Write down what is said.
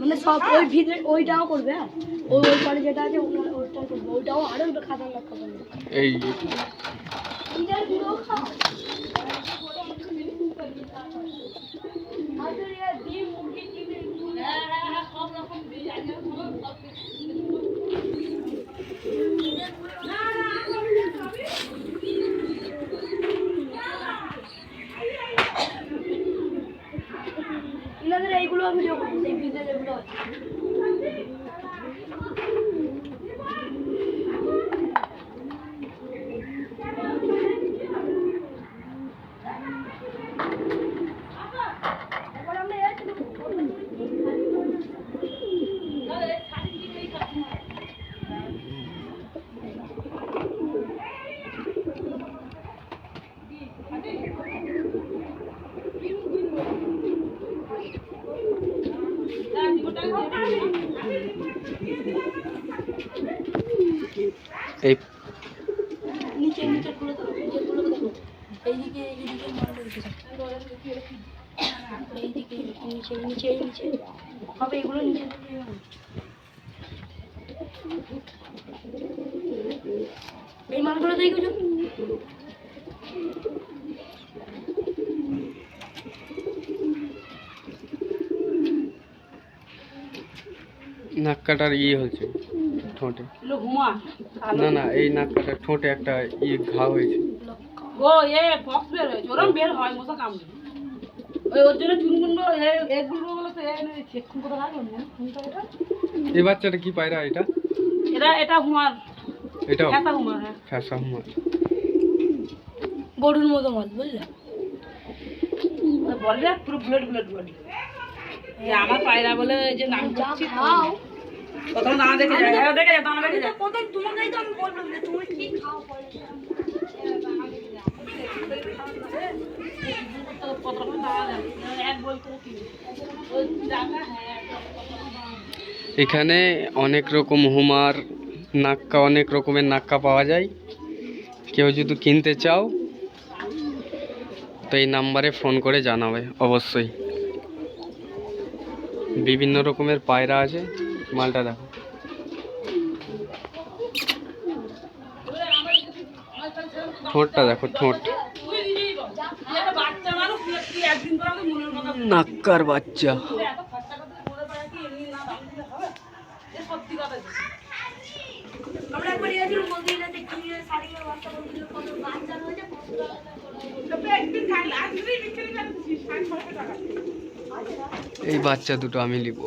মানে সব ওই ভিতরে ওইটাও করবে, হ্যাঁ ওই ওই পারে যেটা আছে ওইটাও করবে, ওইটাও আরো খাতারনাক খাতারনাক। এই এটার গুলো খাও। সব রকম ইনাদের এইগুলো ভিডিও করছি, এই ভিডিও যেগুলো আছে। এই নিচে নিচে খুলে দাও, নিচে খুলে দেখো এইদিকে এইদিকে মাল রয়েছে, এইদিকে নিচে নিচে নিচে হবে, এগুলো নিচে দিকে হবে। এই মালগুলো দেখো তো, নাক কাটার ইয়ে হয়েছে ঠোঁটে। না না, এই নাক কাটার ঠোঁটে একটা ইয়ে ঘা হয়েছে। ও এ পক্স বের হয়েছে, ওরম বের হয় মশা কামড়ে। ওর জন্য চুনগুলো এগুলো বলে তো চেকখুন কোথা রাখবেন ফোনটা এটা। এই বাচ্চাটা কি পায়রা এটা? এটা হুমার, এটাও ফ্যাসা হুমার। হ্যাঁ ফ্যাসা হুমার। গরুর মতো মাল বুঝলে, বলে পুরো ব্লাড ব্লাড বডি। আমার পায়রা বলে যে নাম করছি খাও। প্রথম দানা দেখে যায়, হ্যাঁ দেখে যায়, দানা দেখে যায়। প্রথম তোমাকেই তো আমি বললাম যে তুমি কি খাও পরে। কত রকম দানা যায়, এক বলতে কি ওই জায়গা। হ্যাঁ এখানে অনেক রকম হুমার নাক্কা, অনেক রকমের নাক্কা পাওয়া যায়। কেউ যদি কিনতে চাও তো এই নাম্বারে ফোন করে জানাবে অবশ্যই। বিভিন্ন রকমের পায়রা আছে, মালটা দেখো। ঠোঁটটা দেখো, ঠোঁট বাচ্চা মানুষ তুই একদিন করে আমাকে মনের কথা নাক্কার বাচ্চা। এত খরচা করতে মনে পারে কি এমনি না দাম দিলে হবে। এ সত্যি কথা। আমরা একবার গিয়েছিলাম মন্দিরে, দেখি শাড়ির বাচ্চা মন্দিরে কত বাচ্চা রয়েছে, এই বাচ্চা দুটো আমি নিব।